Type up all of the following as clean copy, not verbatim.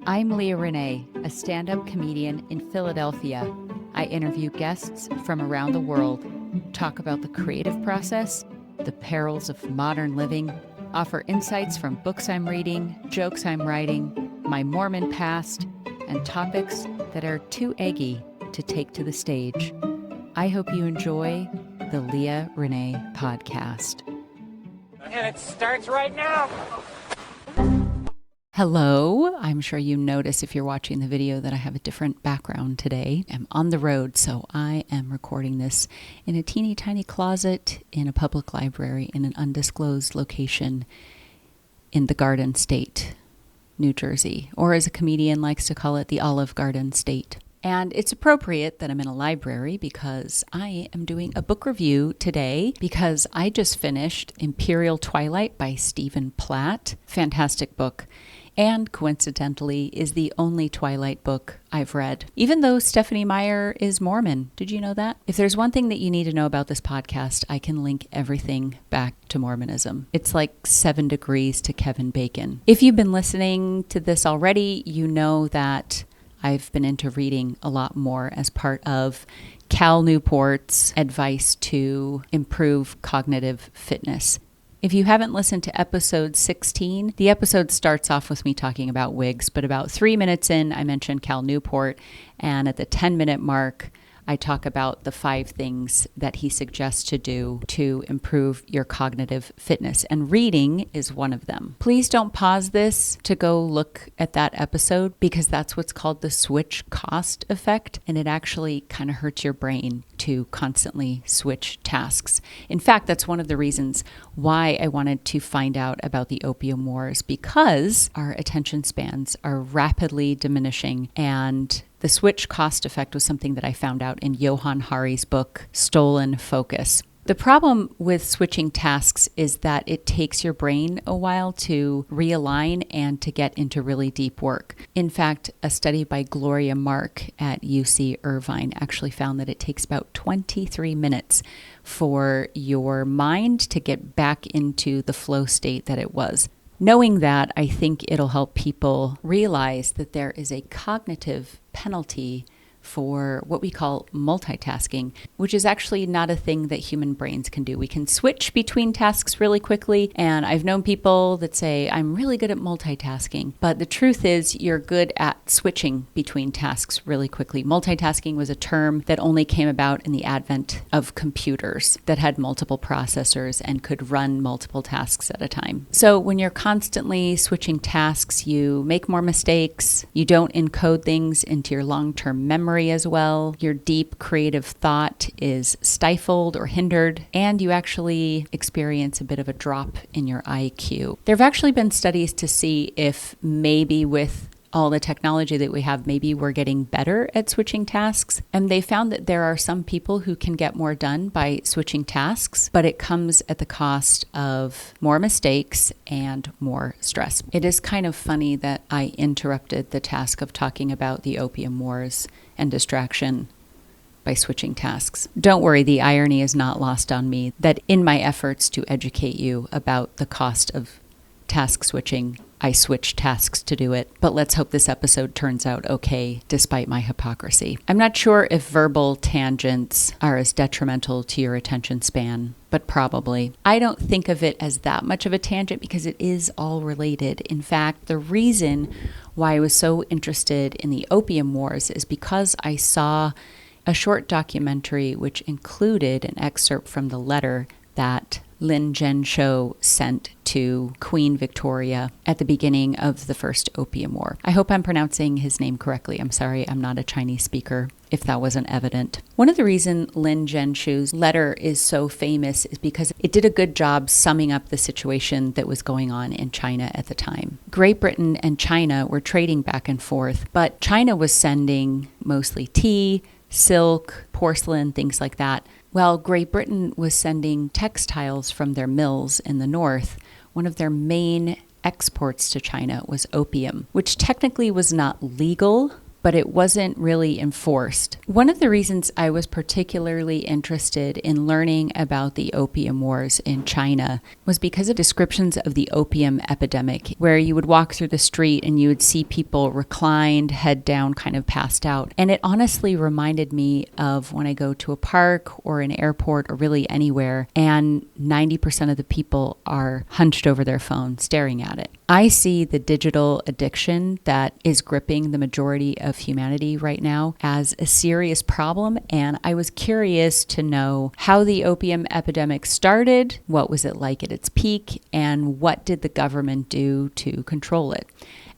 I'm Leah Renee, a stand-up comedian in Philadelphia. I interview guests from around the world, talk about the creative process, the perils of modern living, offer insights from books I'm reading, jokes I'm writing, my Mormon past, and topics that are too eggy to take to the stage. I hope you enjoy the Leah Renee podcast. And it starts right now. Hello. I'm sure you notice if you're watching the video that I have a different background today. I'm on the road, so I am recording this in a teeny tiny closet in a public library in an undisclosed location in the Garden State, New Jersey, or as a comedian likes to call it, the Olive Garden State. And it's appropriate that I'm in a library because I am doing a book review today because I just finished Imperial Twilight by Stephen Platt. Fantastic book. And coincidentally is the only Twilight book I've read, even though Stephanie Meyer is Mormon. Did you know that? If there's one thing that you need to know about this podcast, I can link everything back to Mormonism. It's like 7 degrees to Kevin Bacon. If you've been listening to this already, you know that I've been into reading a lot more as part of Cal Newport's advice to improve cognitive fitness. If you haven't listened to episode 16, the episode starts off with me talking about wigs, but about 3 minutes in, I mentioned Cal Newport, and at the 10-minute mark, I talk about the 5 things that he suggests to do to improve your cognitive fitness, and reading is one of them. Please don't pause this to go look at that episode because that's what's called the switch cost effect, and it actually kind of hurts your brain to constantly switch tasks. In fact, that's one of the reasons why I wanted to find out about the opium wars, because our attention spans are rapidly diminishing, and the switch cost effect was something that I found out in Johann Hari's book, Stolen Focus. The problem with switching tasks is that it takes your brain a while to realign and to get into really deep work. In fact, a study by Gloria Mark at UC Irvine actually found that it takes about 23 minutes for your mind to get back into the flow state that it was. Knowing that, I think it'll help people realize that there is a cognitive penalty for what we call multitasking, which is actually not a thing that human brains can do. We can switch between tasks really quickly, and I've known people that say, I'm really good at multitasking, but the truth is you're good at switching between tasks really quickly. Multitasking was a term that only came about in the advent of computers that had multiple processors and could run multiple tasks at a time. So when you're constantly switching tasks, you make more mistakes, you don't encode things into your long-term memory as well. Your deep creative thought is stifled or hindered, and you actually experience a bit of a drop in your IQ. There have actually been studies to see if maybe with all the technology that we have, maybe we're getting better at switching tasks. And they found that there are some people who can get more done by switching tasks, but it comes at the cost of more mistakes and more stress. It is kind of funny that I interrupted the task of talking about the opium wars and distraction by switching tasks. Don't worry, the irony is not lost on me that in my efforts to educate you about the cost of task switching, I switch tasks to do it, but let's hope this episode turns out okay despite my hypocrisy. I'm not sure if verbal tangents are as detrimental to your attention span, but probably. I don't think of it as that much of a tangent because it is all related. In fact, the reason why I was so interested in the opium wars is because I saw a short documentary which included an excerpt from the letter that Lin Zhenshou sent to Queen Victoria at the beginning of the first Opium War. I hope I'm pronouncing his name correctly. I'm sorry, I'm not a Chinese speaker, if that wasn't evident. One of the reasons Lin Zhenshou's letter is so famous is because it did a good job summing up the situation that was going on in China at the time. Great Britain and China were trading back and forth, but China was sending mostly tea, silk, porcelain, things like that. While Great Britain was sending textiles from their mills in the north, one of their main exports to China was opium, which technically was not legal but it wasn't really enforced. One of the reasons I was particularly interested in learning about the opium wars in China was because of descriptions of the opium epidemic, where you would walk through the street and you would see people reclined, head down, kind of passed out. And it honestly reminded me of when I go to a park or an airport or really anywhere, and 90% of the people are hunched over their phone staring at it. I see the digital addiction that is gripping the majority of humanity right now as a serious problem, and I was curious to know how the opium epidemic started, what was it like at its peak, and what did the government do to control it.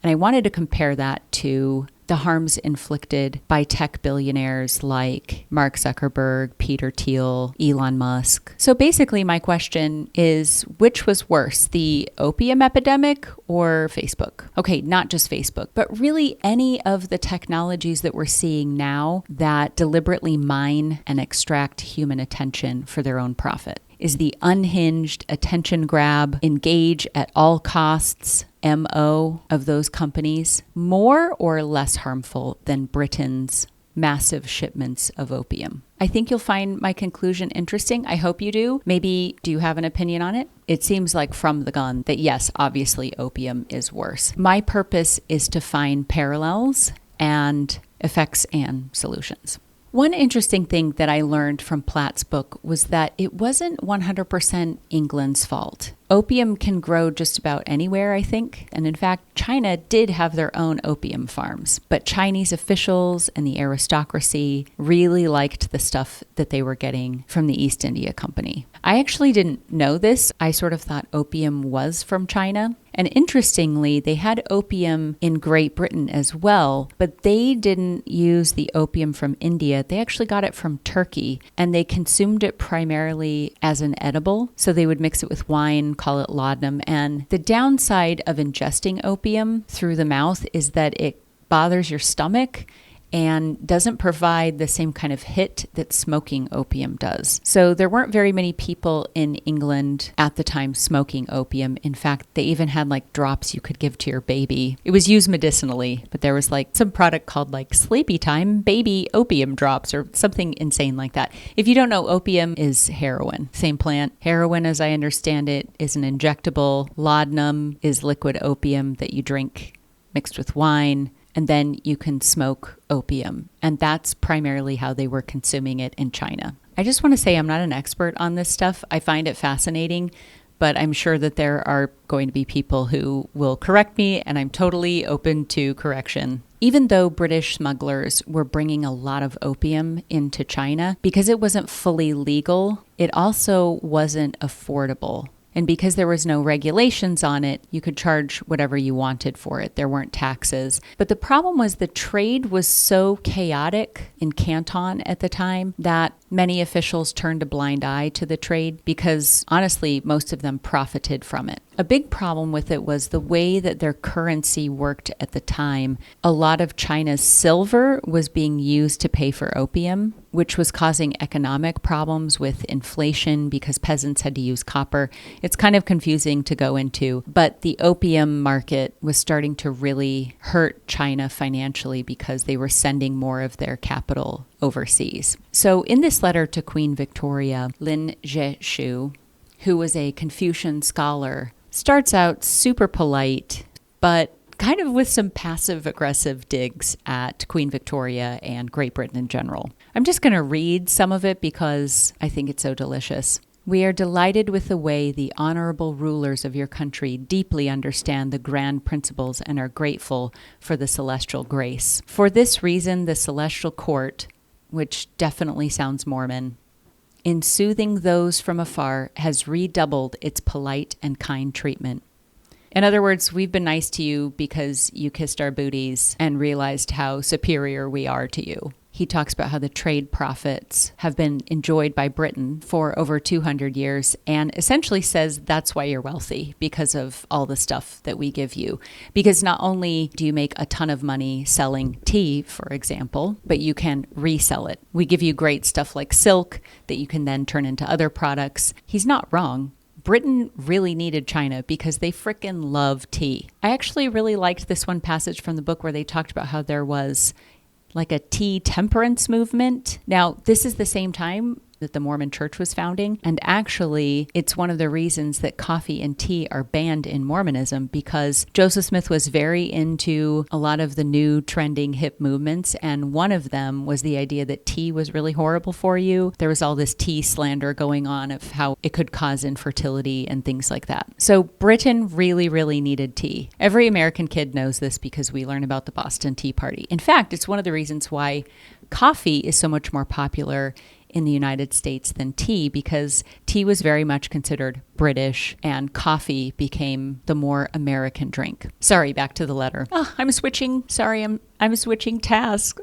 And I wanted to compare that to the harms inflicted by tech billionaires like Mark Zuckerberg, Peter Thiel, Elon Musk. So basically my question is, which was worse, the opium epidemic or Facebook? Okay, not just Facebook, but really any of the technologies that we're seeing now that deliberately mine and extract human attention for their own profit. Is the unhinged attention grab, engage at all costs MO of those companies more or less harmful than Britain's massive shipments of opium? I think you'll find my conclusion interesting. I hope you do. Maybe do you have an opinion on it? It seems like from the gun that yes, obviously opium is worse. My purpose is to find parallels and effects and solutions. One interesting thing that I learned from Platt's book was that it wasn't 100% England's fault. Opium can grow just about anywhere, I think. And in fact, China did have their own opium farms. But Chinese officials and the aristocracy really liked the stuff that they were getting from the East India Company. I actually didn't know this. I sort of thought opium was from China. And interestingly, they had opium in Great Britain as well, but they didn't use the opium from India. They actually got it from Turkey, and they consumed it primarily as an edible. So they would mix it with wine, call it laudanum. And the downside of ingesting opium through the mouth is that it bothers your stomach and doesn't provide the same kind of hit that smoking opium does. So there weren't very many people in England at the time smoking opium. In fact, they even had like drops you could give to your baby. It was used medicinally, but there was like some product called like Sleepy Time Baby Opium Drops or something insane like that. If you don't know, opium is heroin. Same plant. Heroin, as I understand it, is an injectable. Laudanum is liquid opium that you drink mixed with wine. And then you can smoke opium. And that's primarily how they were consuming it in China. I just want to say I'm not an expert on this stuff. I find it fascinating, but I'm sure that there are going to be people who will correct me, and I'm totally open to correction. Even though British smugglers were bringing a lot of opium into China, because it wasn't fully legal, it also wasn't affordable. And because there was no regulations on it, you could charge whatever you wanted for it. There weren't taxes. But the problem was the trade was so chaotic in Canton at the time that many officials turned a blind eye to the trade because, honestly, most of them profited from it. A big problem with it was the way that their currency worked at the time. A lot of China's silver was being used to pay for opium, which was causing economic problems with inflation because peasants had to use copper. It's kind of confusing to go into, but the opium market was starting to really hurt China financially because they were sending more of their capital overseas. So in this letter to Queen Victoria, Lin Zhe-shu, who was a Confucian scholar, starts out super polite, but kind of with some passive-aggressive digs at Queen Victoria and Great Britain in general. I'm just going to read some of it because I think it's so delicious. We are delighted with the way the honorable rulers of your country deeply understand the grand principles and are grateful for the celestial grace. For this reason, the celestial court, which definitely sounds Mormon, in soothing those from afar, has redoubled its polite and kind treatment. In other words, we've been nice to you because you kissed our booties and realized how superior we are to you. He talks about how the trade profits have been enjoyed by Britain for over 200 years and essentially says that's why you're wealthy, because of all the stuff that we give you. Because not only do you make a ton of money selling tea, for example, but you can resell it. We give you great stuff like silk that you can then turn into other products. He's not wrong. Britain really needed China because they frickin' love tea. I actually really liked this one passage from the book where they talked about how there was like a tea temperance movement. Now, this is the same time that the Mormon Church was founding. And actually, it's one of the reasons that coffee and tea are banned in Mormonism, because Joseph Smith was very into a lot of the new trending hip movements. And one of them was the idea that tea was really horrible for you. There was all this tea slander going on of how it could cause infertility and things like that. So Britain really, really needed tea. Every American kid knows this because we learn about the Boston Tea Party. In fact, it's one of the reasons why coffee is so much more popular in the United States than tea, because tea was very much considered British and coffee became the more American drink. Sorry, back to the letter. I'm switching tasks.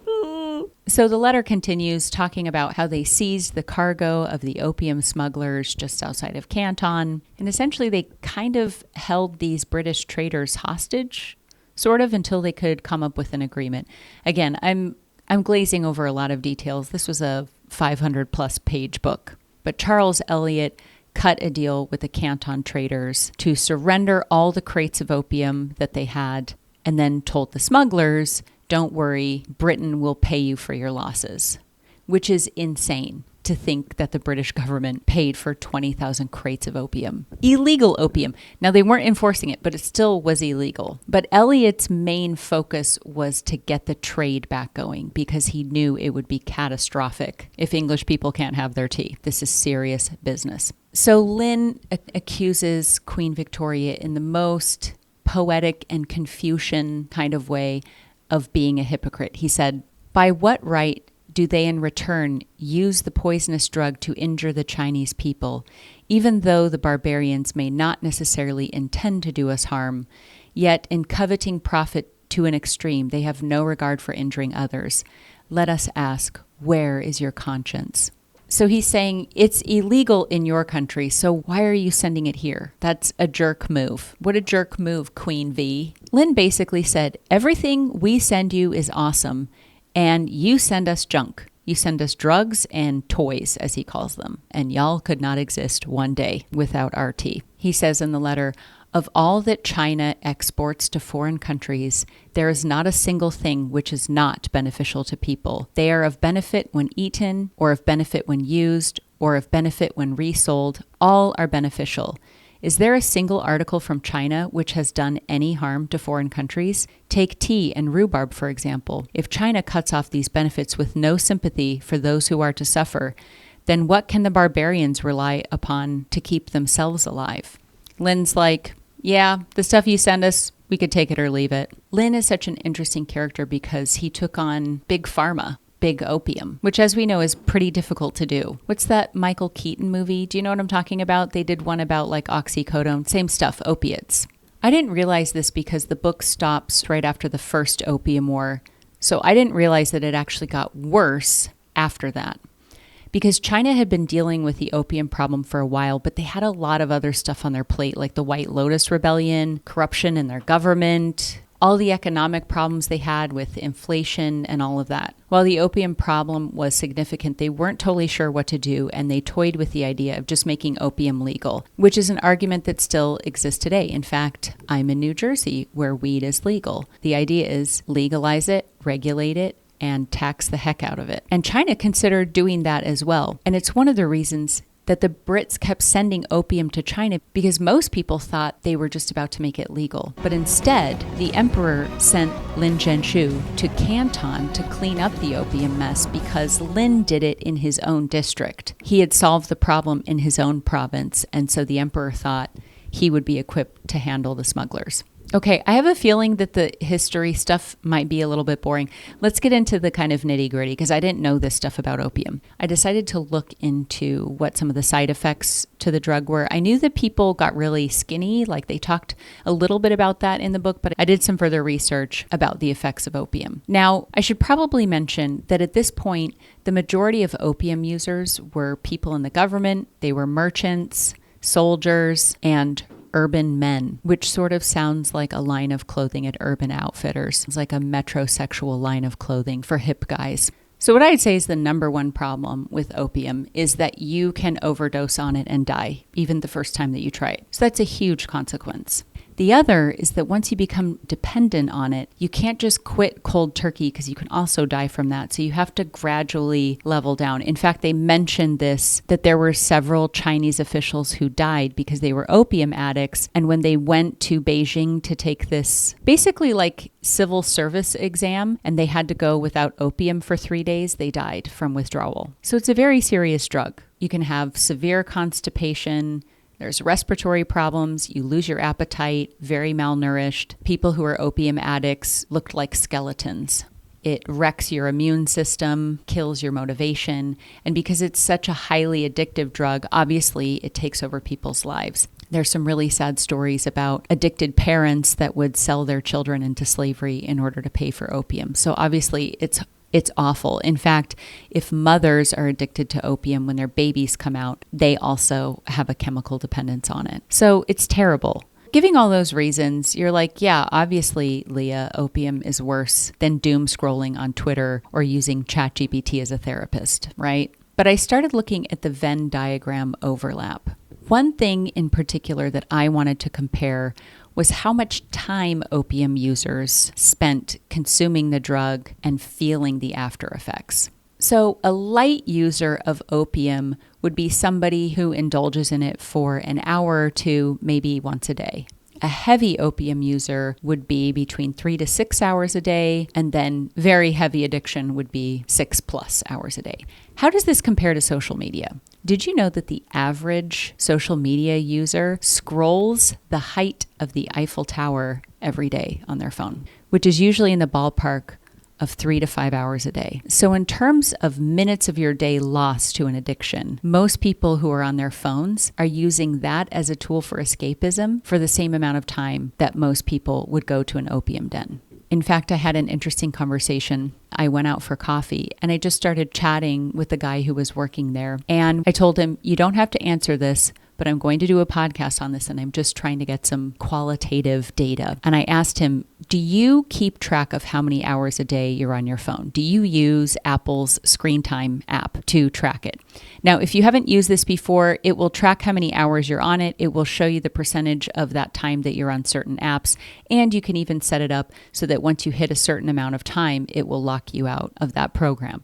So the letter continues talking about how they seized the cargo of the opium smugglers just outside of Canton. And essentially they kind of held these British traders hostage, sort of, until they could come up with an agreement. Again, I'm glazing over a lot of details. This was a 500 plus page book. But Charles Eliot cut a deal with the Canton traders to surrender all the crates of opium that they had, and then told the smugglers, don't worry, Britain will pay you for your losses, which is insane to think that the British government paid for 20,000 crates of opium. Illegal opium. Now, they weren't enforcing it, but it still was illegal. But Eliot's main focus was to get the trade back going because he knew it would be catastrophic if English people can't have their tea. This is serious business. So Lynn accuses Queen Victoria in the most poetic and Confucian kind of way of being a hypocrite. He said, "By what right do they in return use the poisonous drug to injure the Chinese people, even though the barbarians may not necessarily intend to do us harm, yet in coveting profit to an extreme, they have no regard for injuring others. Let us ask, where is your conscience?" So he's saying it's illegal in your country, so why are you sending it here? That's a jerk move. What a jerk move, Queen V. Lynn basically said, everything we send you is awesome, and you send us junk. You send us drugs and toys, as he calls them, and y'all could not exist one day without our tea. He says in the letter, of all that China exports to foreign countries, there is not a single thing which is not beneficial to people. They are of benefit when eaten, or of benefit when used, or of benefit when resold. All are beneficial. Is there a single article from China which has done any harm to foreign countries? Take tea and rhubarb, for example. If China cuts off these benefits with no sympathy for those who are to suffer, then what can the barbarians rely upon to keep themselves alive? Lynn's like, yeah, the stuff you send us, we could take it or leave it. Lynn is such an interesting character because he took on big pharma, big opium, which as we know is pretty difficult to do. What's that Michael Keaton movie? Do you know what I'm talking about? They did one about like oxycodone, same stuff, opiates. I didn't realize this because the book stops right after the first opium war. So I didn't realize that it actually got worse after that. Because China had been dealing with the opium problem for a while, but they had a lot of other stuff on their plate, like the White Lotus Rebellion, corruption in their government, all the economic problems they had with inflation and all of that. While the opium problem was significant, they weren't totally sure what to do, and they toyed with the idea of just making opium legal, which is an argument that still exists today. In fact, I'm in New Jersey, where weed is legal. The idea is legalize it, regulate it, and tax the heck out of it. And China considered doing that as well. And it's one of the reasons that the Brits kept sending opium to China, because most people thought they were just about to make it legal. But instead, the emperor sent Lin Zhenshu to Canton to clean up the opium mess because Lin did it in his own district. He had solved the problem in his own province, and so the emperor thought he would be equipped to handle the smugglers. Okay, I have a feeling that the history stuff might be a little bit boring. Let's get into the kind of nitty-gritty, because I didn't know this stuff about opium. I decided to look into what some of the side effects to the drug were. I knew that people got really skinny, like they talked a little bit about that in the book, but I did some further research about the effects of opium. Now, I should probably mention that at this point, the majority of opium users were people in the government, they were merchants, soldiers, and urban men, which sort of sounds like a line of clothing at Urban Outfitters. It's like a metrosexual line of clothing for hip guys. So what I'd say is the number one problem with opium is that you can overdose on it and die, even the first time that you try it. So that's a huge consequence. The other is that once you become dependent on it, you can't just quit cold turkey because you can also die from that. So you have to gradually level down. In fact, they mentioned this, that there were several Chinese officials who died because they were opium addicts. And when they went to Beijing to take this basically like civil service exam and they had to go without opium for 3 days, they died from withdrawal. So it's a very serious drug. You can have severe constipation. There's respiratory problems, you lose your appetite, very malnourished. People who are opium addicts looked like skeletons. It wrecks your immune system, kills your motivation, and because it's such a highly addictive drug, obviously it takes over people's lives. There's some really sad stories about addicted parents that would sell their children into slavery in order to pay for opium. So obviously it's awful. In fact, if mothers are addicted to opium when their babies come out, they also have a chemical dependence on it. So it's terrible. Giving all those reasons, you're like, yeah, obviously, Leah, opium is worse than doom scrolling on Twitter or using ChatGPT as a therapist, right? But I started looking at the Venn diagram overlap. One thing in particular that I wanted to compare was how much time opium users spent consuming the drug and feeling the after effects. So a light user of opium would be somebody who indulges in it for an hour or two, maybe once a day. A heavy opium user would be between 3 to 6 hours a day, and then very heavy addiction would be 6+ hours a day. How does this compare to social media? Did you know that the average social media user scrolls the height of the Eiffel Tower every day on their phone, which is usually in the ballpark of 3 to 5 hours a day. So in terms of minutes of your day lost to an addiction, most people who are on their phones are using that as a tool for escapism for the same amount of time that most people would go to an opium den. In fact, I had an interesting conversation. I went out for coffee and I just started chatting with the guy who was working there. And I told him, you don't have to answer this, but I'm going to do a podcast on this and I'm just trying to get some qualitative data. And I asked him, do you keep track of how many hours a day you're on your phone? Do you use Apple's Screen Time app to track it? Now, if you haven't used this before, it will track how many hours you're on it. It will show you the percentage of that time that you're on certain apps. And you can even set it up so that once you hit a certain amount of time, it will lock you out of that program.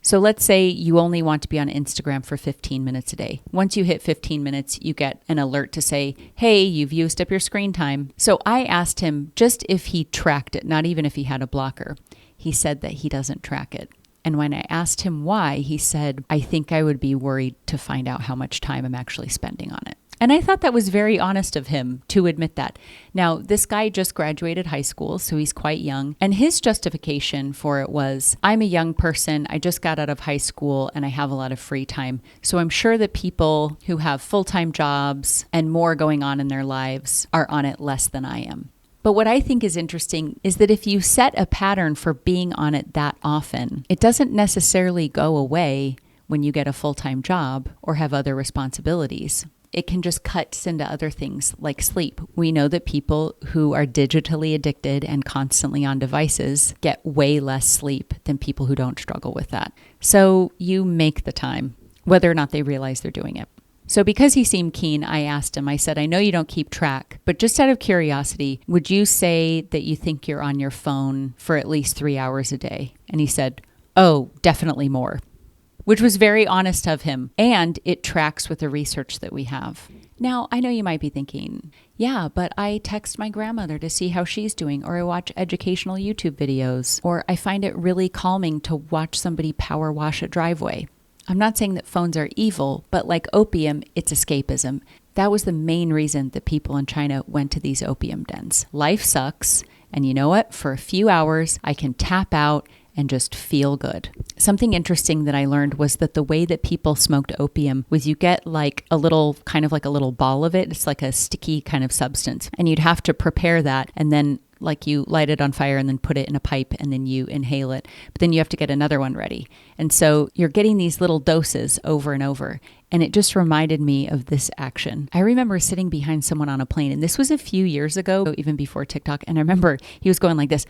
So let's say you only want to be on Instagram for 15 minutes a day. Once you hit 15 minutes, you get an alert to say, hey, you've used up your screen time. So I asked him just if he tracked it, not even if he had a blocker. He said that he doesn't track it. And when I asked him why, he said, I think I would be worried to find out how much time I'm actually spending on it. And I thought that was very honest of him to admit that. Now, this guy just graduated high school, so he's quite young. And his justification for it was, I'm a young person, I just got out of high school, and I have a lot of free time. So I'm sure that people who have full-time jobs and more going on in their lives are on it less than I am. But what I think is interesting is that if you set a pattern for being on it that often, it doesn't necessarily go away when you get a full-time job or have other responsibilities. It can just cut into other things like sleep. We know that people who are digitally addicted and constantly on devices get way less sleep than people who don't struggle with that. So you make the time, whether or not they realize they're doing it. So because he seemed keen, I asked him, I said, I know you don't keep track, but just out of curiosity, would you say that you think you're on your phone for at least 3 hours a day? And he said, oh, definitely more. Which was very honest of him, and it tracks with the research that we have. Now, I know you might be thinking, yeah, but I text my grandmother to see how she's doing, or I watch educational YouTube videos, or I find it really calming to watch somebody power wash a driveway. I'm not saying that phones are evil, but like opium, it's escapism. That was the main reason that people in China went to these opium dens. Life sucks, and you know what? For a few hours, I can tap out and just feel good. Something interesting that I learned was that the way that people smoked opium was you get like a little ball of it. It's like a sticky kind of substance. And you'd have to prepare that and then like you light it on fire and then put it in a pipe and then you inhale it. But then you have to get another one ready. And so you're getting these little doses over and over. And it just reminded me of this action. I remember sitting behind someone on a plane, and this was a few years ago, even before TikTok. And I remember he was going like this,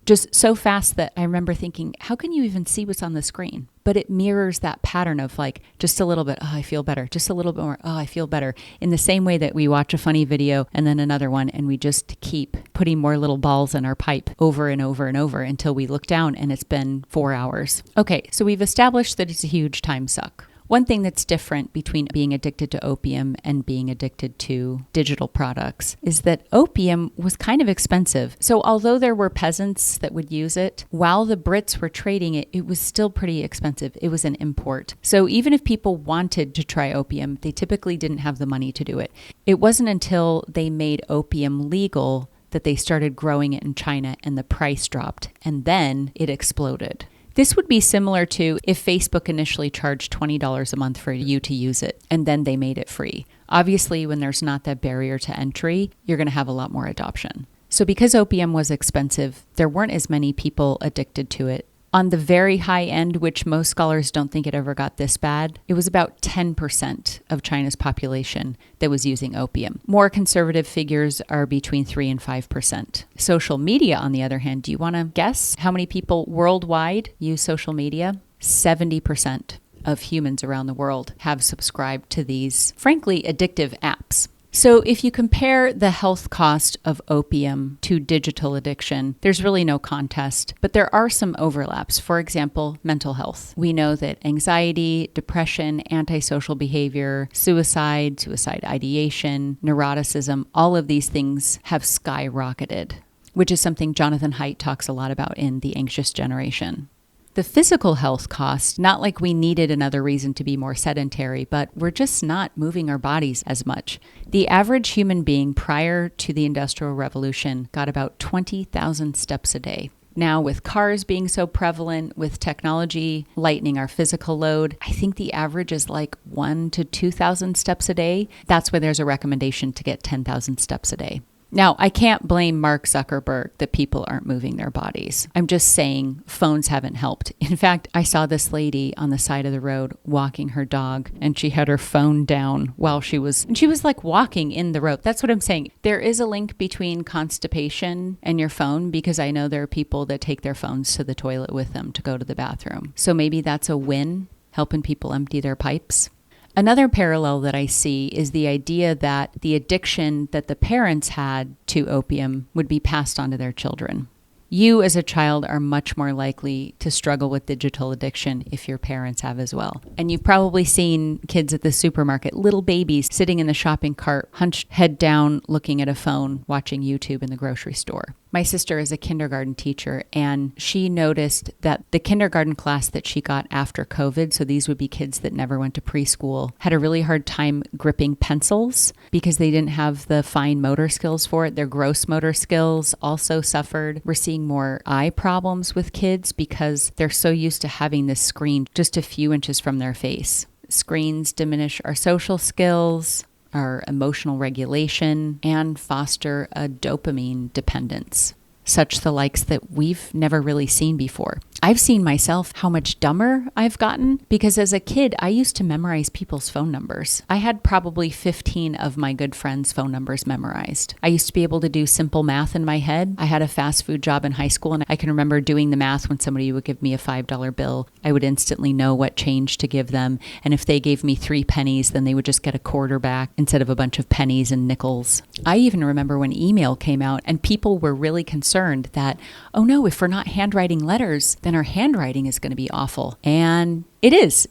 just so fast that I remember thinking, how can you even see what's on the screen? But it mirrors that pattern of like, just a little bit, oh, I feel better. Just a little bit more, oh, I feel better. In the same way that we watch a funny video and then another one, and we just keep putting more little balls in our pipe over and over and over until we look down and it's been 4 hours. Okay, so we've established that it's a huge time suck. One thing that's different between being addicted to opium and being addicted to digital products is that opium was kind of expensive. So although there were peasants that would use it, while the Brits were trading it, it was still pretty expensive. It was an import. So even if people wanted to try opium, they typically didn't have the money to do it. It wasn't until they made opium legal that they started growing it in China and the price dropped, and then it exploded. This would be similar to if Facebook initially charged $20 a month for you to use it, and then they made it free. Obviously, when there's not that barrier to entry, you're going to have a lot more adoption. So because opium was expensive, there weren't as many people addicted to it. On the very high end, which most scholars don't think it ever got this bad, it was about 10% of China's population that was using opium. More conservative figures are between 3 and 5%. Social media, on the other hand, do you want to guess how many people worldwide use social media? 70% of humans around the world have subscribed to these, frankly, addictive apps. So if you compare the health cost of opium to digital addiction, there's really no contest, but there are some overlaps. For example, mental health. We know that anxiety, depression, antisocial behavior, suicide ideation, neuroticism, all of these things have skyrocketed, which is something Jonathan Haidt talks a lot about in The Anxious Generation. The physical health cost, not like we needed another reason to be more sedentary, but we're just not moving our bodies as much. The average human being prior to the Industrial Revolution got about 20,000 steps a day. Now, with cars being so prevalent, with technology lightening our physical load, I think the average is like 1,000 to 2,000 steps a day. That's why there's a recommendation to get 10,000 steps a day. Now, I can't blame Mark Zuckerberg that people aren't moving their bodies. I'm just saying phones haven't helped. In fact, I saw this lady on the side of the road walking her dog, and she had her phone down while she was like walking in the road. That's what I'm saying. There is a link between constipation and your phone, because I know there are people that take their phones to the toilet with them to go to the bathroom. So maybe that's a win, helping people empty their pipes. Another parallel that I see is the idea that the addiction that the parents had to opium would be passed on to their children. You as a child are much more likely to struggle with digital addiction if your parents have as well. And you've probably seen kids at the supermarket, little babies sitting in the shopping cart, hunched head down, looking at a phone, watching YouTube in the grocery store. My sister is a kindergarten teacher, and she noticed that the kindergarten class that she got after COVID, so these would be kids that never went to preschool, had a really hard time gripping pencils because they didn't have the fine motor skills for it. Their gross motor skills also suffered. We're seeing more eye problems with kids because they're so used to having this screen just a few inches from their face. Screens diminish our social skills, our emotional regulation, and foster a dopamine dependence, such the likes that we've never really seen before. I've seen myself how much dumber I've gotten because as a kid, I used to memorize people's phone numbers. I had probably 15 of my good friends' phone numbers memorized. I used to be able to do simple math in my head. I had a fast food job in high school, and I can remember doing the math when somebody would give me a $5 bill. I would instantly know what change to give them. And if they gave me 3 pennies, then they would just get a quarter back instead of a bunch of pennies and nickels. I even remember when email came out and people were really concerned that, oh no, if we're not handwriting letters, then our handwriting is going to be awful. And it is.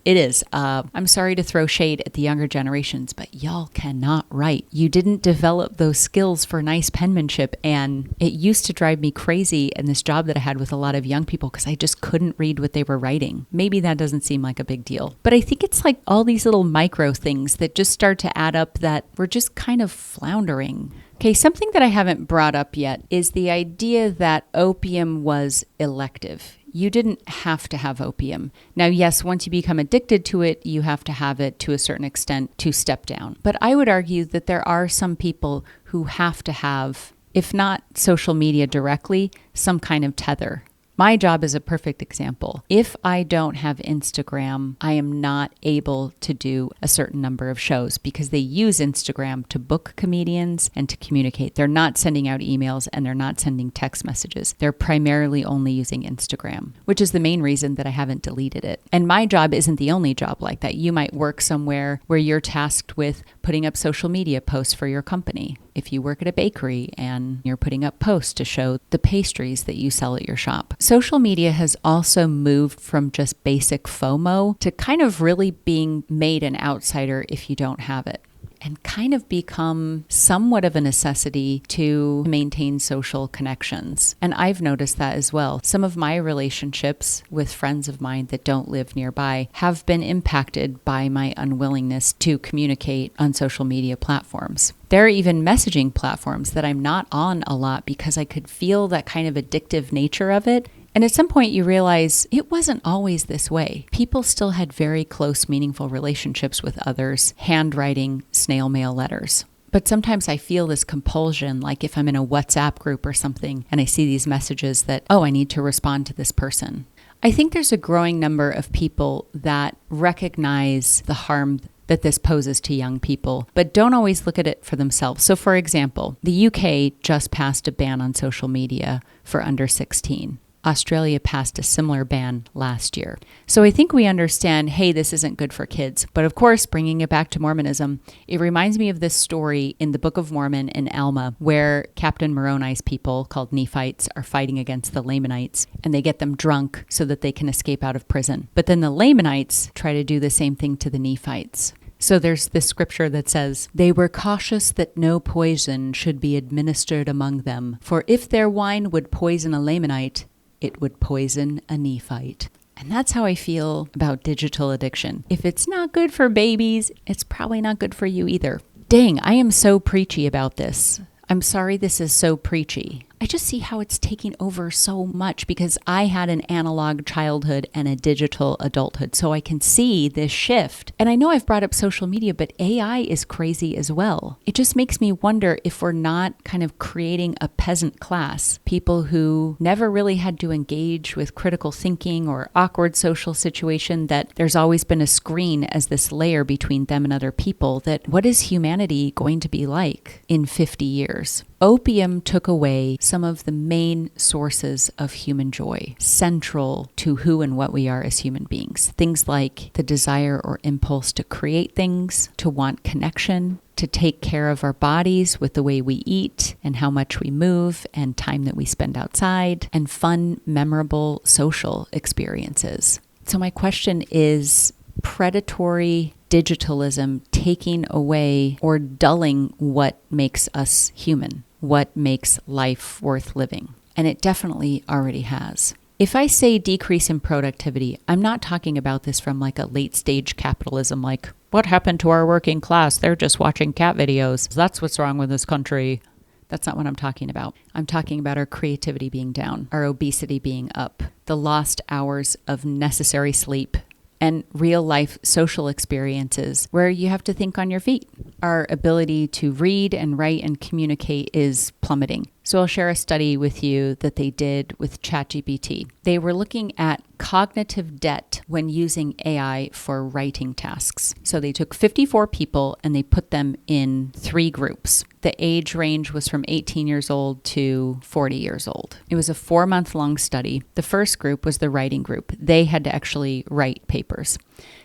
I'm sorry to throw shade at the younger generations, but y'all cannot write. You didn't develop those skills for nice penmanship. And it used to drive me crazy in this job that I had with a lot of young people because I just couldn't read what they were writing. Maybe that doesn't seem like a big deal, but I think it's like all these little micro things that just start to add up that we're just kind of floundering. Okay, something that I haven't brought up yet is the idea that opium was elective. You didn't have to have opium. Now, yes, once you become addicted to it, you have to have it to a certain extent to step down. But I would argue that there are some people who have to have, if not social media directly, some kind of tether My job is a perfect example. If I don't have Instagram, I am not able to do a certain number of shows because they use Instagram to book comedians and to communicate. They're not sending out emails and they're not sending text messages. They're primarily only using Instagram, which is the main reason that I haven't deleted it. And my job isn't the only job like that. You might work somewhere where you're tasked with putting up social media posts for your company. If you work at a bakery and you're putting up posts to show the pastries that you sell at your shop. Social media has also moved from just basic FOMO to kind of really being made an outsider if you don't have it, and kind of become somewhat of a necessity to maintain social connections. And I've noticed that as well. Some of my relationships with friends of mine that don't live nearby have been impacted by my unwillingness to communicate on social media platforms. There are even messaging platforms that I'm not on a lot because I could feel that kind of addictive nature of it. And at some point you realize it wasn't always this way. People still had very close, meaningful relationships with others, handwriting snail mail letters. But sometimes I feel this compulsion, like if I'm in a WhatsApp group or something and I see these messages that, oh, I need to respond to this person. I think there's a growing number of people that recognize the harm that this poses to young people, but don't always look at it for themselves. So for example, the UK just passed a ban on social media for under 16. Australia passed a similar ban last year. So I think we understand, hey, this isn't good for kids. But of course, bringing it back to Mormonism, it reminds me of this story in the Book of Mormon in Alma, where Captain Moroni's people, called Nephites, are fighting against the Lamanites, and they get them drunk so that they can escape out of prison. But then the Lamanites try to do the same thing to the Nephites. So there's this scripture that says, "They were cautious that no poison should be administered among them, for if their wine would poison a Lamanite, it would poison a Nephite." And that's how I feel about digital addiction. If it's not good for babies, it's probably not good for you either. Dang, I am so preachy about this. I'm sorry this is so preachy. I just see how it's taking over so much because I had an analog childhood and a digital adulthood. So I can see this shift. And I know I've brought up social media, but AI is crazy as well. It just makes me wonder if we're not kind of creating a peasant class, people who never really had to engage with critical thinking or awkward social situation, that there's always been a screen as this layer between them and other people, that what is humanity going to be like in 50 years? Opium took away some of the main sources of human joy, central to who and what we are as human beings. Things like the desire or impulse to create things, to want connection, to take care of our bodies with the way we eat and how much we move and time that we spend outside, and fun, memorable social experiences. So my question is, predatory digitalism taking away or dulling what makes us human? What makes life worth living? And it definitely already has. If I say decrease in productivity, I'm not talking about this from like a late stage capitalism, like, what happened to our working class? They're just watching cat videos. That's what's wrong with this country. That's not what I'm talking about. I'm talking about our creativity being down, our obesity being up, the lost hours of necessary sleep, and real life social experiences where you have to think on your feet. Our ability to read and write and communicate is plummeting. So I'll share a study with you that they did with ChatGPT. They were looking at cognitive debt when using AI for writing tasks. So they took 54 people and they put them in 3 groups. The age range was from 18 years old to 40 years old. It was a 4-month-long study. The first group was the writing group. They had to actually write papers.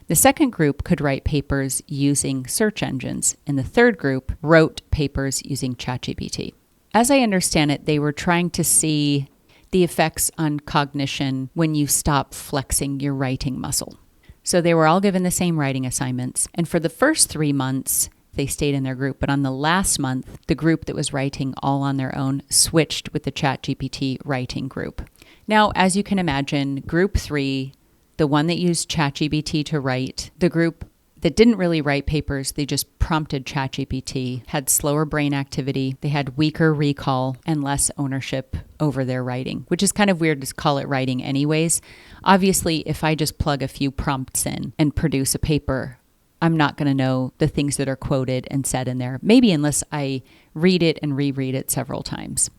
The second group could write papers using search engines, and the third group wrote papers using ChatGPT. As I understand it, they were trying to see the effects on cognition when you stop flexing your writing muscle. So they were all given the same writing assignments. And for the first 3 months, they stayed in their group. But on the last month, the group that was writing all on their own switched with the ChatGPT writing group. Now, as you can imagine, group 3, the one that used ChatGPT to write, the group that didn't really write papers, they just prompted ChatGPT, had slower brain activity, they had weaker recall and less ownership over their writing, which is kind of weird to call it writing anyways. Obviously, if I just plug a few prompts in and produce a paper, I'm not going to know the things that are quoted and said in there, maybe unless I read it and reread it several times.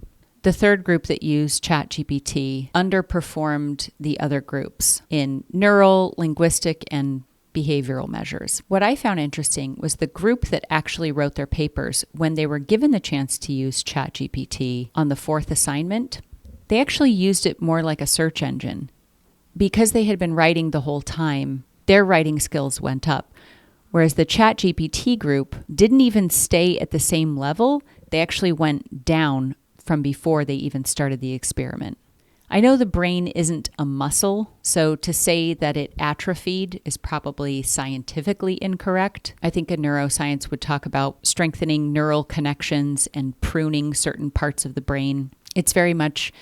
The third group that used ChatGPT underperformed the other groups in neural, linguistic, and behavioral measures. What I found interesting was the group that actually wrote their papers, when they were given the chance to use ChatGPT on the fourth assignment, they actually used it more like a search engine. Because they had been writing the whole time, their writing skills went up. Whereas the ChatGPT group didn't even stay at the same level. They actually went down from before they even started the experiment. I know the brain isn't a muscle, so to say that it atrophied is probably scientifically incorrect. I think a neuroscience would talk about strengthening neural connections and pruning certain parts of the brain. It's very much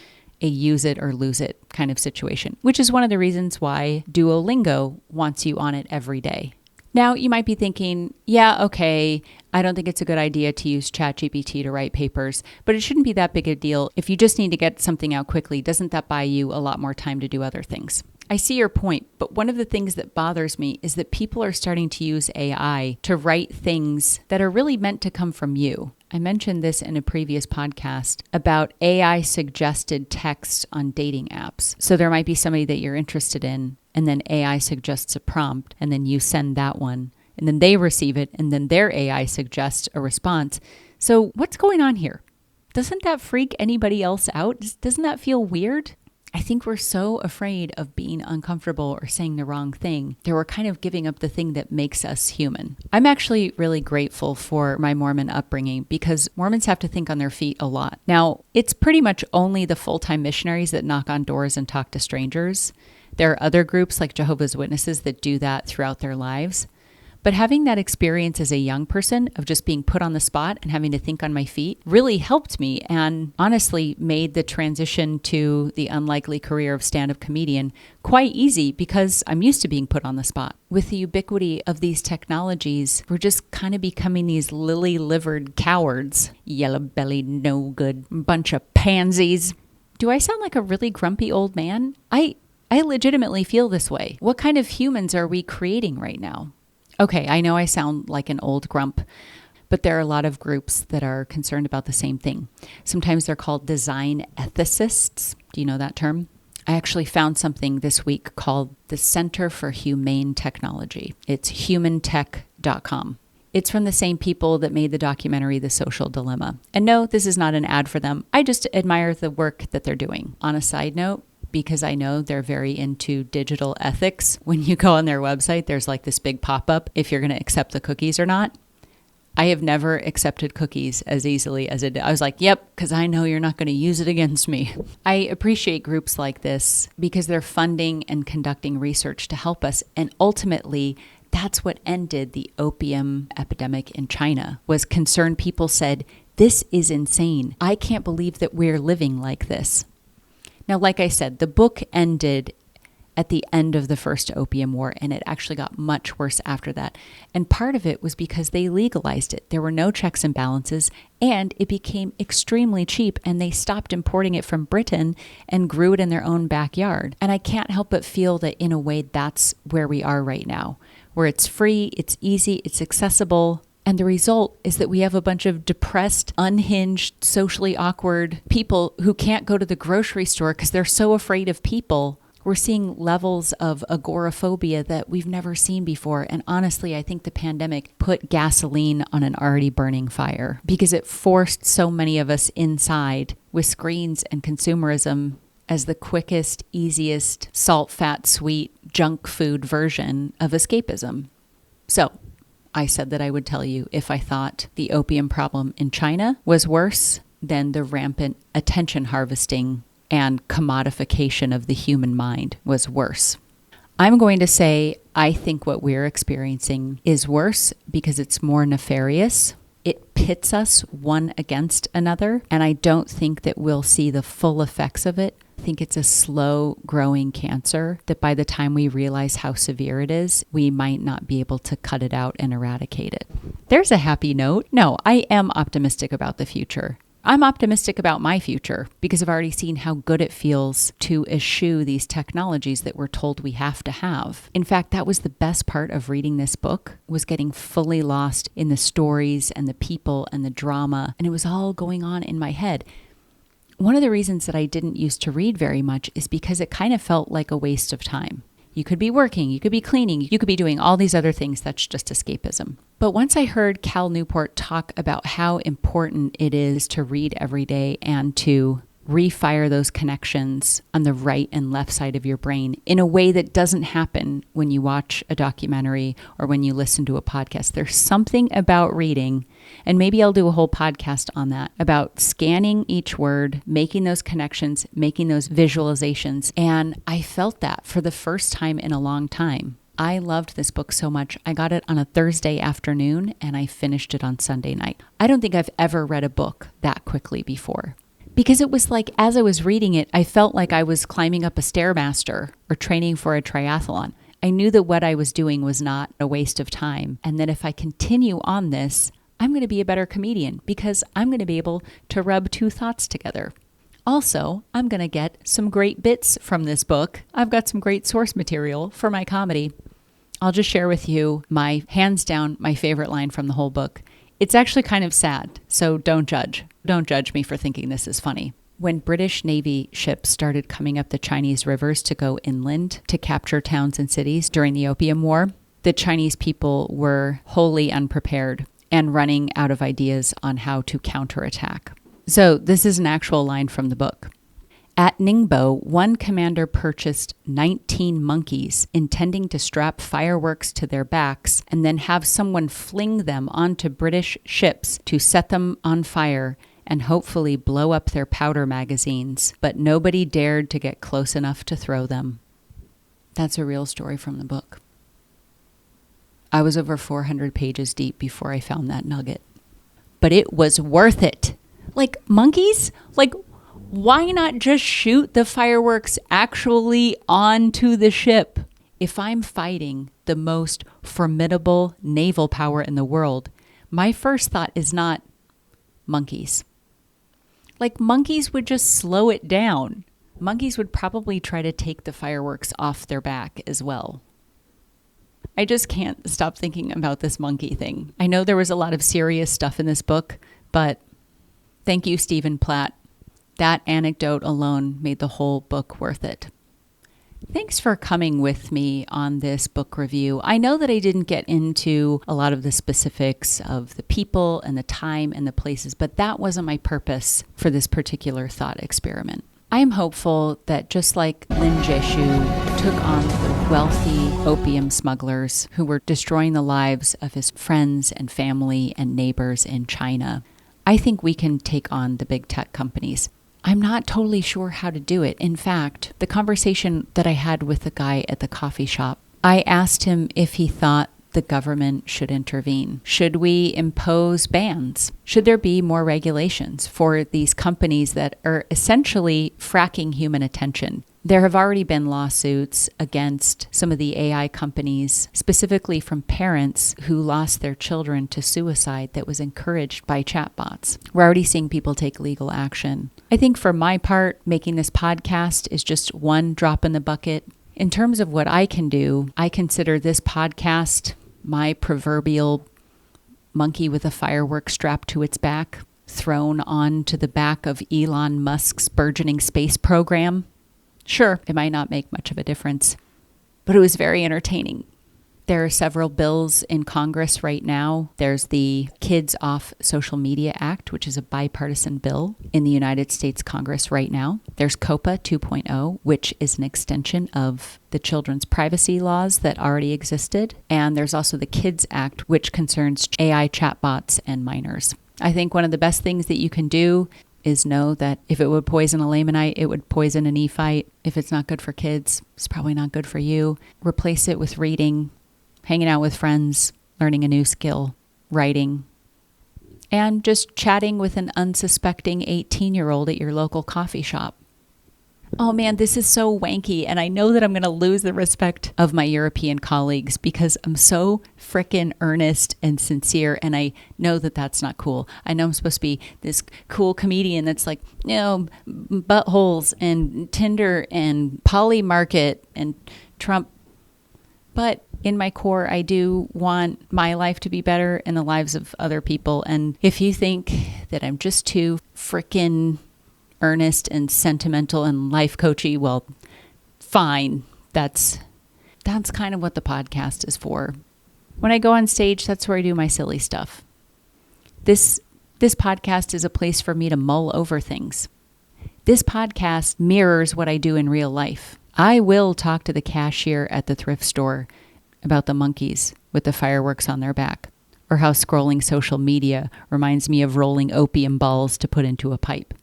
a use it or lose it kind of situation, which is one of the reasons why Duolingo wants you on it every day. Now, you might be thinking, yeah, okay, I don't think it's a good idea to use ChatGPT to write papers, but it shouldn't be that big a deal. If you just need to get something out quickly, doesn't that buy you a lot more time to do other things? I see your point, but one of the things that bothers me is that people are starting to use AI to write things that are really meant to come from you. I mentioned this in a previous podcast about AI suggested text on dating apps. So there might be somebody that you're interested in, and then AI suggests a prompt, and then you send that one, and then they receive it, and then their AI suggests a response. So what's going on here? Doesn't that freak anybody else out? Doesn't that feel weird? I think we're so afraid of being uncomfortable or saying the wrong thing that we're kind of giving up the thing that makes us human. I'm actually really grateful for my Mormon upbringing because Mormons have to think on their feet a lot. Now, it's pretty much only the full-time missionaries that knock on doors and talk to strangers. There are other groups like Jehovah's Witnesses that do that throughout their lives. But having that experience as a young person of just being put on the spot and having to think on my feet really helped me and honestly made the transition to the unlikely career of stand-up comedian quite easy because I'm used to being put on the spot. With the ubiquity of these technologies, we're just kind of becoming these lily-livered cowards. Yellow-bellied, no good, bunch of pansies. Do I sound like a really grumpy old man? I legitimately feel this way. What kind of humans are we creating right now? Okay, I know I sound like an old grump, but there are a lot of groups that are concerned about the same thing. Sometimes they're called design ethicists. Do you know that term? I actually found something this week called the Center for Humane Technology. It's humantech.com. It's from the same people that made the documentary The Social Dilemma. And no, this is not an ad for them. I just admire the work that they're doing. On a side note, because I know they're very into digital ethics. When you go on their website, there's like this big pop-up if you're going to accept the cookies or not. I have never accepted cookies as easily as it did. I was like, yep, because I know you're not going to use it against me. I appreciate groups like this because they're funding and conducting research to help us. And ultimately, that's what ended the opium epidemic in China, was concerned people said, this is insane. I can't believe that we're living like this. Now, like I said, the book ended at the end of the first opium war, and it actually got much worse after that. And part of it was because they legalized it. There were no checks and balances, and it became extremely cheap, and they stopped importing it from Britain and grew it in their own backyard. And I can't help but feel that in a way that's where we are right now, where it's free, it's easy, it's accessible. And the result is that we have a bunch of depressed, unhinged, socially awkward people who can't go to the grocery store because they're so afraid of people. We're seeing levels of agoraphobia that we've never seen before. And honestly, I think the pandemic put gasoline on an already burning fire because it forced so many of us inside with screens and consumerism as the quickest, easiest, salt, fat, sweet, junk food version of escapism. So, I said that I would tell you if I thought the opium problem in China was worse than the rampant attention harvesting and commodification of the human mind was worse. I'm going to say I think what we're experiencing is worse because it's more nefarious. It pits us one against another, and I don't think that we'll see the full effects of it. I think it's a slow growing cancer that by the time we realize how severe it is, we might not be able to cut it out and eradicate it. There's a happy note. No, I am optimistic about the future. I'm optimistic about my future because I've already seen how good it feels to eschew these technologies that we're told we have to have. In fact, that was the best part of reading this book, was getting fully lost in the stories and the people and the drama, and it was all going on in my head. One of the reasons that I didn't used to read very much is because it kind of felt like a waste of time. You could be working, you could be cleaning, you could be doing all these other things. That's just escapism. But once I heard Cal Newport talk about how important it is to read every day and to refire those connections on the right and left side of your brain in a way that doesn't happen when you watch a documentary or when you listen to a podcast. There's something about reading, and maybe I'll do a whole podcast on that, about scanning each word, making those connections, making those visualizations. And I felt that for the first time in a long time. I loved this book so much. I got it on a Thursday afternoon and I finished it on Sunday night. I don't think I've ever read a book that quickly before. Because it was like, as I was reading it, I felt like I was climbing up a Stairmaster or training for a triathlon. I knew that what I was doing was not a waste of time, and that if I continue on this, I'm going to be a better comedian because I'm going to be able to rub two thoughts together. Also, I'm going to get some great bits from this book. I've got some great source material for my comedy. I'll just share with you hands down, my favorite line from the whole book. It's actually kind of sad, so don't judge. Don't judge me for thinking this is funny. When British Navy ships started coming up the Chinese rivers to go inland to capture towns and cities during the Opium War, the Chinese people were wholly unprepared and running out of ideas on how to counterattack. So this is an actual line from the book. At Ningbo, one commander purchased 19 monkeys, intending to strap fireworks to their backs and then have someone fling them onto British ships to set them on fire and hopefully blow up their powder magazines, but nobody dared to get close enough to throw them. That's a real story from the book. I was over 400 pages deep before I found that nugget. But it was worth it. Like, monkeys? Like, why not just shoot the fireworks actually onto the ship? If I'm fighting the most formidable naval power in the world, my first thought is not monkeys. Like, monkeys would just slow it down. Monkeys would probably try to take the fireworks off their back as well. I just can't stop thinking about this monkey thing. I know there was a lot of serious stuff in this book, but thank you, Stephen Platt. That anecdote alone made the whole book worth it. Thanks for coming with me on this book review. I know that I didn't get into a lot of the specifics of the people and the time and the places, but that wasn't my purpose for this particular thought experiment. I am hopeful that just like Lin Jie-shu took on the wealthy opium smugglers who were destroying the lives of his friends and family and neighbors in China, I think we can take on the big tech companies. I'm not totally sure how to do it. In fact, the conversation that I had with the guy at the coffee shop, I asked him if he thought the government should intervene. Should we impose bans? Should there be more regulations for these companies that are essentially fracking human attention? There have already been lawsuits against some of the AI companies, specifically from parents who lost their children to suicide that was encouraged by chatbots. We're already seeing people take legal action. I think for my part, making this podcast is just one drop in the bucket. In terms of what I can do, I consider this podcast my proverbial monkey with a firework strapped to its back, thrown onto the back of Elon Musk's burgeoning space program. Sure, it might not make much of a difference, but it was very entertaining. There are several bills in Congress right now. There's the Kids Off Social Media Act, which is a bipartisan bill in the United States Congress right now. There's COPA 2.0, which is an extension of the children's privacy laws that already existed. And there's also the Kids Act, which concerns AI chatbots and minors. I think one of the best things that you can do is know that if it would poison a Lamanite, it would poison a Nephite. If it's not good for kids, it's probably not good for you. Replace it with reading, hanging out with friends, learning a new skill, writing, and just chatting with an unsuspecting 18-year-old at your local coffee shop. Oh man, this is so wanky, and I know that I'm going to lose the respect of my European colleagues because I'm so frickin' earnest and sincere, and I know that that's not cool. I know I'm supposed to be this cool comedian that's like, you know, buttholes and Tinder and Poly Market and Trump, but in my core, I do want my life to be better and the lives of other people. And if you think that I'm just too frickin' earnest and sentimental and life coachy, well, fine. That's kind of what the podcast is for. When I go on stage, that's where I do my silly stuff. This podcast is a place for me to mull over things. This podcast mirrors what I do in real life. I will talk to the cashier at the thrift store about the monkeys with the fireworks on their back, or how scrolling social media reminds me of rolling opium balls to put into a pipe.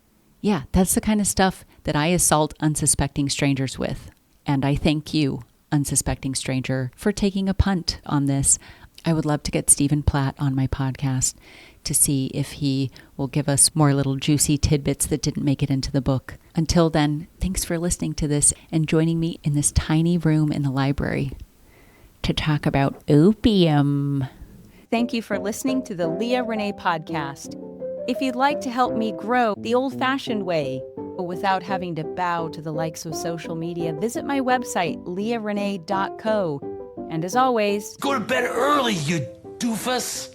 Yeah, that's the kind of stuff that I assault unsuspecting strangers with. And I thank you, unsuspecting stranger, for taking a punt on this. I would love to get Stephen Platt on my podcast to see if he will give us more little juicy tidbits that didn't make it into the book. Until then, thanks for listening to this and joining me in this tiny room in the library to talk about opium. Thank you for listening to the Leah Renee podcast. If you'd like to help me grow the old-fashioned way, without having to bow to the likes of social media, visit my website, leahrenee.co. And as always, go to bed early, you doofus!